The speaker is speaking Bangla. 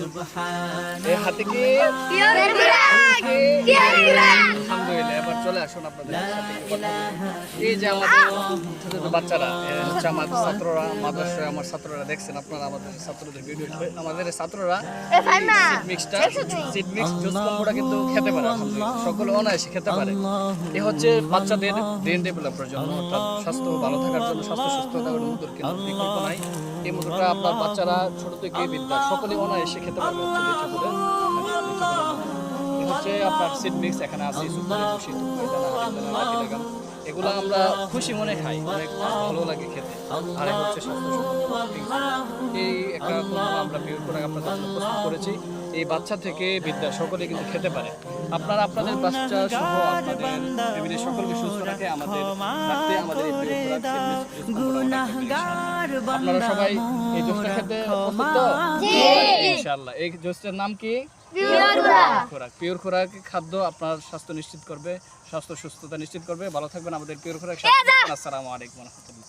এই হাতে কি আলহামদুলিল্লাহ। এবার চলে আসুন আপনাদের সাথে একটু কথা বলি। এই যে আমাদের ছোট ছোট বাচ্চারা হচ্ছে আমাদের ছাত্ররা, মাদ্রাসায় আমার ছাত্ররা দেখছেন আপনারা আমাদের ছাত্রদের ভিডিও, আমাদের ছাত্ররা সিড মিক্স জুস কম্বোটা কিন্তু খেতে পারে আলহামদুলিল্লাহ, সকলে অনায়াসে খেতে পারে। এ হচ্ছে বাচ্চাদের ব্রেন ডেভেলপের জন্য, অর্থাৎ স্বাস্থ্য ভালো থাকার জন্য, স্বাস্থ্য সুস্থ থাকার মধুর কিন্তু বিকল্প নাই। এই মধুটা আপনার বাচ্চারা ছোট থেকে বিদ্যা সকলে অনায়াসে খেতে পারবে। হচ্ছে লিচু করে হচ্ছে আপনার সিড মিক্স এখানে আছে, সুপারি খুশি এগুলো আমরা খুশি মনে খাই, অনেক ভালো লাগে খেতে। আর হচ্ছে স্বাস্থ্য এই একটা আমরা পিওর প্রোডাক্ট আপনাদের জন্য প্রস্তুত করেছি। এই বাচ্চা থেকে বিদ্যা সকলে কিন্তু খেতে পারে। আপনারা আপনাদের বাচ্চা সহ আপনাদের ফ্যামিলির সকলকে সুস্থ রাখে আমাদের রাখতে আমাদের এই পিওর প্রোডাক্ট। আপনারা সবাই এই জুসটা খেতে প্রস্তুত তো? ইনশাআল্লাহ। এই জুসটার নাম কি? পিওর খোরাক খাদ্য আপনার স্বাস্থ্য নিশ্চিত করবে, স্বাস্থ্য সুস্থতা নিশ্চিত করবে। ভালো থাকবেন, আমাদের পিওর খোরাক। আসসালামু আলাইকুম ওয়া রাহমাতুল্লাহ।